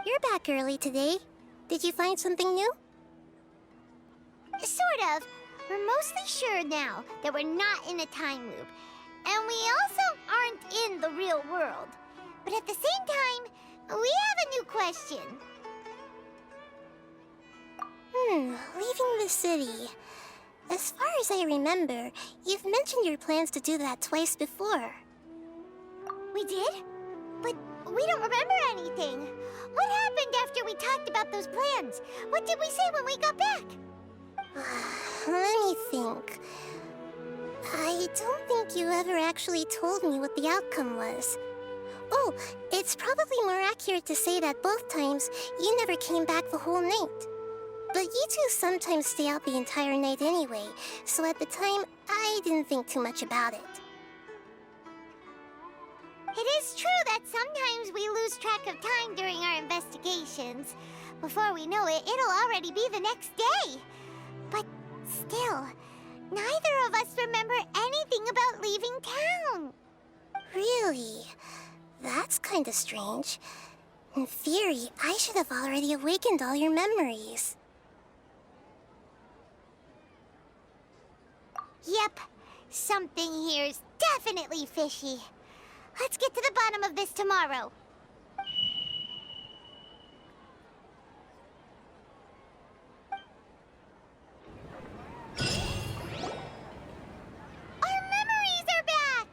You're back early today. Did you find something new? Sort of. We're mostly sure now that we're not in a time loop. And we also aren't in the real world. But at the same time, we have a new question. Leaving the city. As far as I remember, you've mentioned your plans to do that twice before. We did? But we don't remember anything. What happened after we talked about those plans? What did we say when we got back? Let me think. I don't think you ever actually told me what the outcome was. Oh, it's probably more accurate to say that both times you never came back the whole night. But you two sometimes stay out the entire night anyway, so at the time, I didn't think too much about it. It is true that sometimes we lose track of time during our investigations. Before we know it, it'll already be the next day. But still, neither of us remember anything about leaving town. Really? That's kinda strange. In theory, I should have already awakened all your memories. Yep, something here's definitely fishy. Let's get to the bottom of this tomorrow. Our memories are back!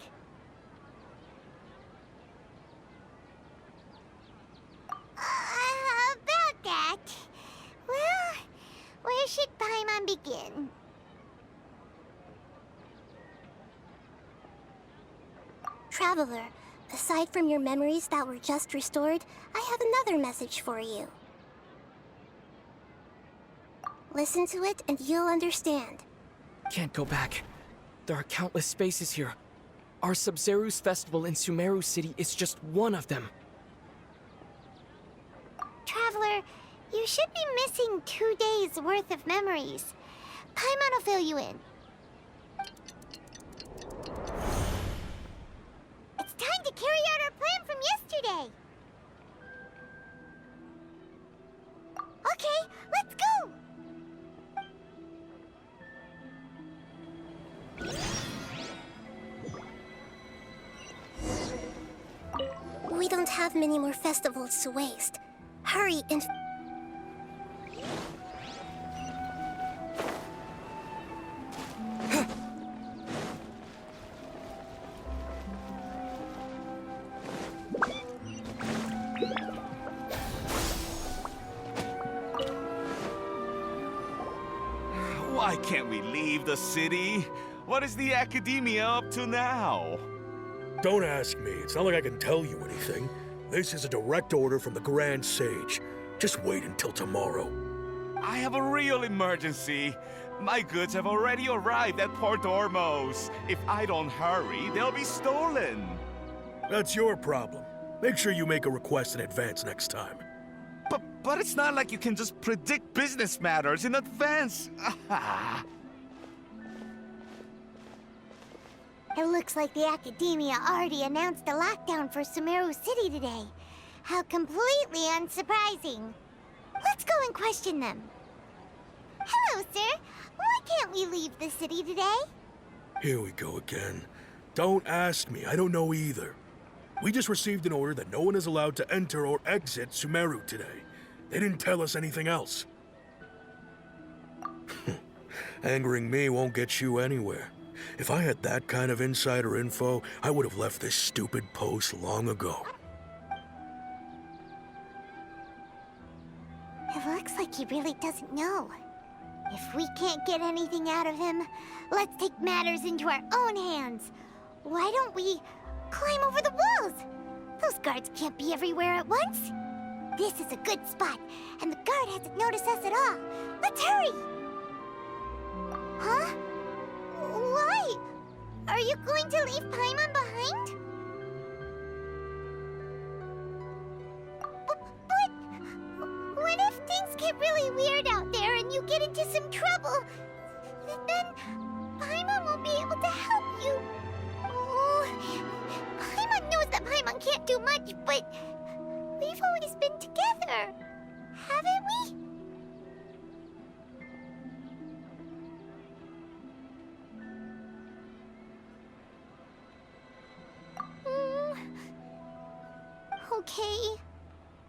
About that. Well, where should Paimon begin? Traveler, aside from your memories that were just restored, I have another message for you. Listen to it and you'll understand. Can't go back. There are countless spaces here. Our Sub-Zeru's festival in Sumeru City is just one of them. Traveler, you should be missing 2 days worth of memories. Paimon will fill you in. It's time to carry out our plan from yesterday. Okay, let's go! We don't have many more festivals to waste. Hurry and... Why can't we leave the city? What is the academia up to now? Don't ask me. It's not like I can tell you anything. This is a direct order from the Grand Sage. Just wait until tomorrow. I have a real emergency. My goods have already arrived at Port Ormos. If I don't hurry, they'll be stolen. That's your problem. Make sure you make a request in advance next time. But it's not like you can just predict business matters in advance. It looks like the Academia already announced a lockdown for Sumeru City today. How completely unsurprising. Let's go and question them. Hello, sir. Why can't we leave the city today? Here we go again. Don't ask me. I don't know either. We just received an order that no one is allowed to enter or exit Sumeru today. They didn't tell us anything else. Angering me won't get you anywhere. If I had that kind of insider info, I would have left this stupid post long ago. It looks like he really doesn't know. If we can't get anything out of him, let's take matters into our own hands. Why don't we climb over the walls? Those guards can't be everywhere at once. This is a good spot, and the guard hasn't noticed us at all. Let's hurry! Huh? Why? Are you going to leave Paimon behind? But what if things get really weird out there and you get into some trouble? Then Paimon won't be able to help you. Oh, Paimon knows that Paimon can't do much, but we've always been been together, haven't we? Okay.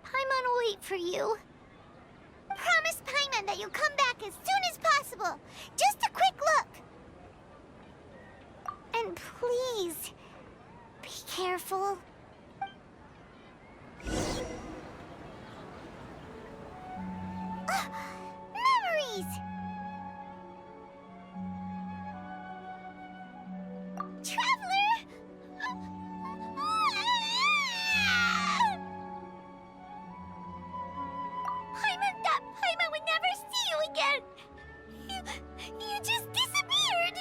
Paimon will wait for you. Promise Paimon that you'll come back as soon as possible. Just a quick look. And please, be careful. Memories! Traveler! Paimon thought Paimon would never see you again! You just disappeared!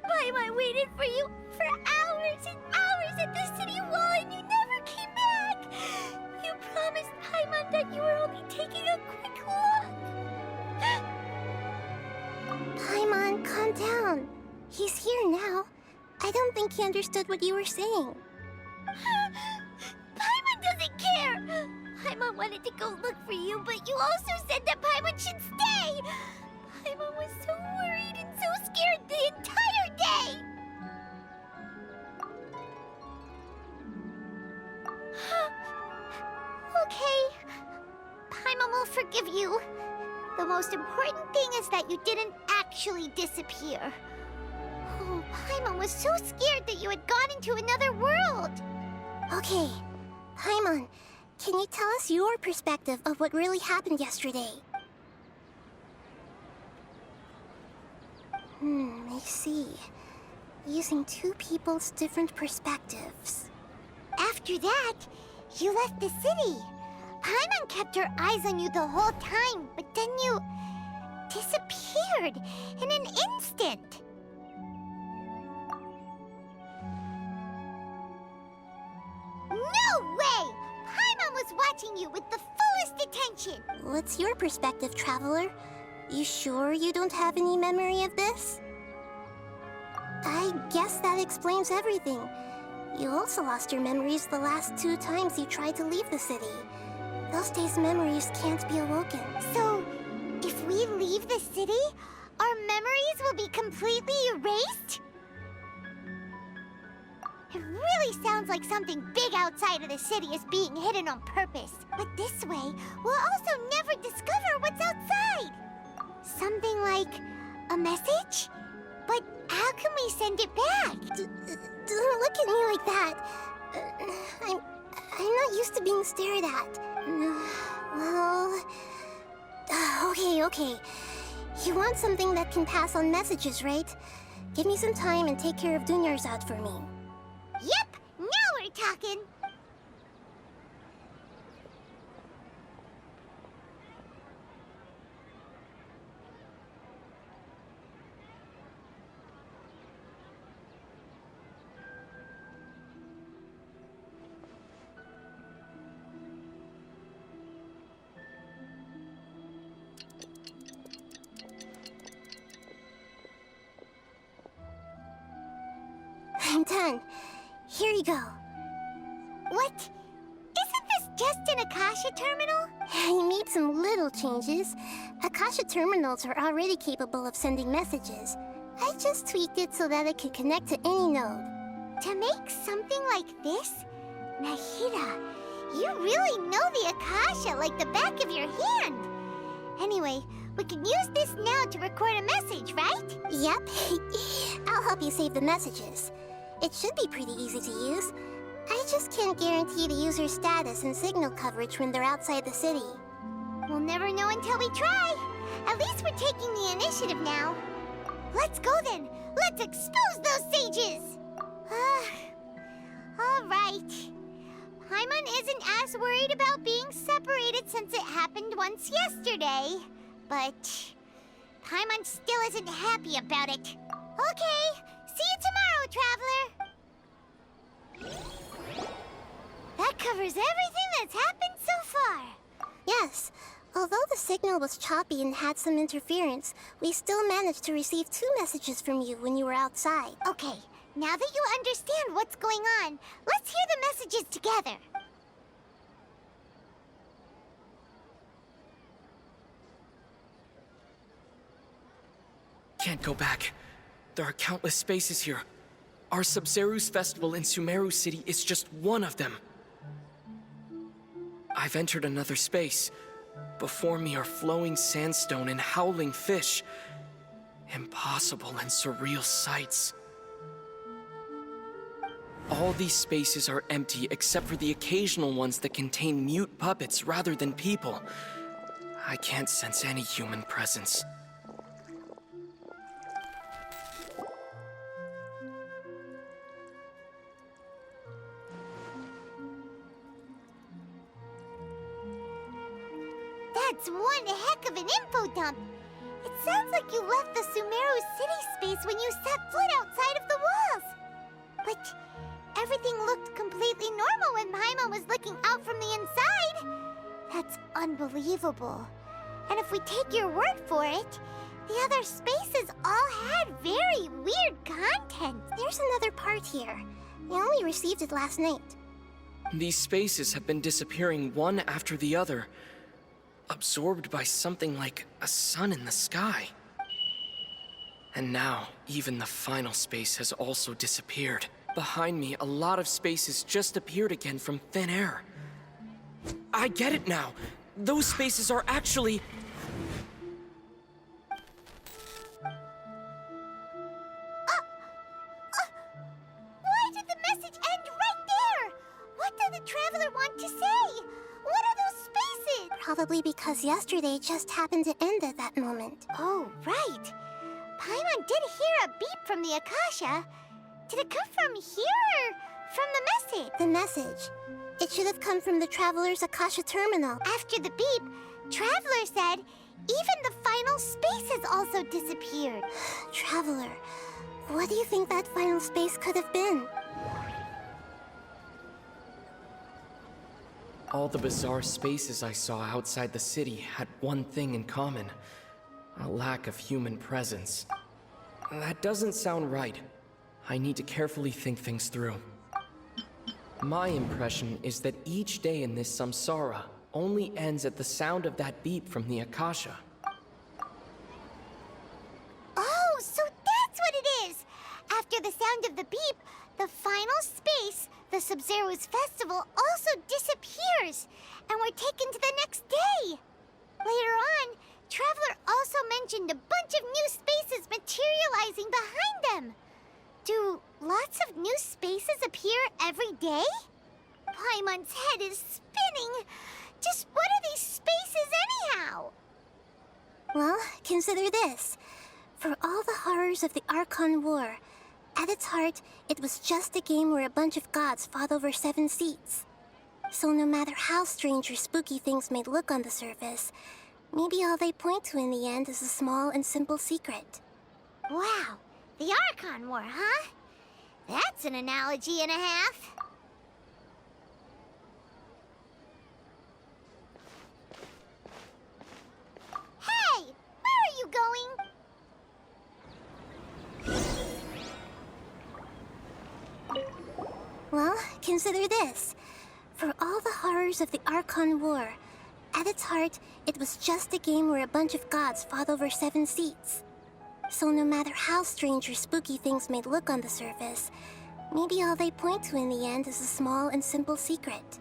Paimon waited for you for hours and hours at the city wall and you never came back! You promised Paimon that you were only taking a quick look! Paimon, calm down. He's here now. I don't think he understood what you were saying. Paimon doesn't care! Paimon wanted to go look for you, but you also said that Paimon should stay! Paimon was so worried and so scared the entire day! Okay. Paimon will forgive you. The most important thing is that you didn't actually disappear. Oh, Paimon was so scared that you had gone into another world! Okay, Paimon, can you tell us your perspective of what really happened yesterday? I see. Using two people's different perspectives. After that, you left the city. Paimon kept her eyes on you the whole time, but then you disappeared in an instant. No way! Paimon was watching you with the fullest attention. What's your perspective, Traveler? You sure you don't have any memory of this? I guess that explains everything. You also lost your memories the last 2 times you tried to leave the city. Those days' memories can't be awoken. So, if we leave the city, our memories will be completely erased? It really sounds like something big outside of the city is being hidden on purpose. But this way, we'll also never discover what's outside. Something like a message? But how can we send it back? Don't look at me like that. I'm not used to being stared at. Well... Okay. You want something that can pass on messages, right? Give me some time and take care of Dunyarzad for me. Yep, now we're talking. I'm done. Here you go. What? Isn't this just an Akasha terminal? I made some little changes. Akasha terminals are already capable of sending messages. I just tweaked it so that it could connect to any node. To make something like this? Nahida, you really know the Akasha like the back of your hand. Anyway, we can use this now to record a message, right? Yep. I'll help you save the messages. It should be pretty easy to use. I just can't guarantee the user's status and signal coverage when they're outside the city. We'll never know until we try. At least we're taking the initiative now. Let's go then. Let's expose those sages. All right. Paimon isn't as worried about being separated since it happened once yesterday. But Paimon still isn't happy about it. Okay, see you tomorrow, Traveler. That covers everything that's happened so far. Yes. Although the signal was choppy and had some interference, we still managed to receive 2 messages from you when you were outside. Okay, now that you understand what's going on, let's hear the messages together. can't go back. There are countless spaces here. Our Sub-Zeru's festival in Sumeru City is just one of them. I've entered another space. Before me are flowing sandstone and howling fish. Impossible and surreal sights. All these spaces are empty except for the occasional ones that contain mute puppets rather than people. I can't sense any human presence. That's one heck of an info dump. It sounds like you left the Sumeru city space when you set foot outside of the walls. But everything looked completely normal when Paimon was looking out from the inside. That's unbelievable. And if we take your word for it, the other spaces all had very weird content. There's another part here. We only received it last night. These spaces have been disappearing one after the other, absorbed by something like a sun in the sky. And now, even the final space has also disappeared. Behind me, a lot of spaces just appeared again from thin air. I get it now! Those spaces are actually... Why did the message end right there? What did the traveler want to say? What are those spaces? Probably because yesterday just happened to end at that moment. Oh, right. Paimon did hear a beep from the Akasha. Did it come from here or from the message? The message. It should have come from the Traveler's Akasha terminal. After the beep, Traveler said even the final spaces also disappeared. Traveler, what do you think that final space could have been? All the bizarre spaces I saw outside the city had one thing in common: a lack of human presence. That doesn't sound right. I need to carefully think things through. My impression is that each day in this samsara only ends at the sound of that beep from the Akasha. Oh, so that's what it is! After the sound of the beep, the final space, the Sub-Zeru's festival, also disappears, and we're taken to the next day. Later on, Traveler also mentioned a bunch of new spaces materializing behind them. Do lots of new spaces appear every day? Paimon's head is spinning. Just what are these spaces anyhow? Well, consider this. For all the horrors of the Archon War, at its heart, it was just a game where a bunch of gods fought over 7 seats. So no matter how strange or spooky things may look on the surface, maybe all they point to in the end is a small and simple secret. Wow, the Archon War, huh? That's an analogy and a half. Hey, where are you going? Well, consider this. For all the horrors of the Archon War, at its heart, it was just a game where a bunch of gods fought over 7 seats. So no matter how strange or spooky things may look on the surface, maybe all they point to in the end is a small and simple secret.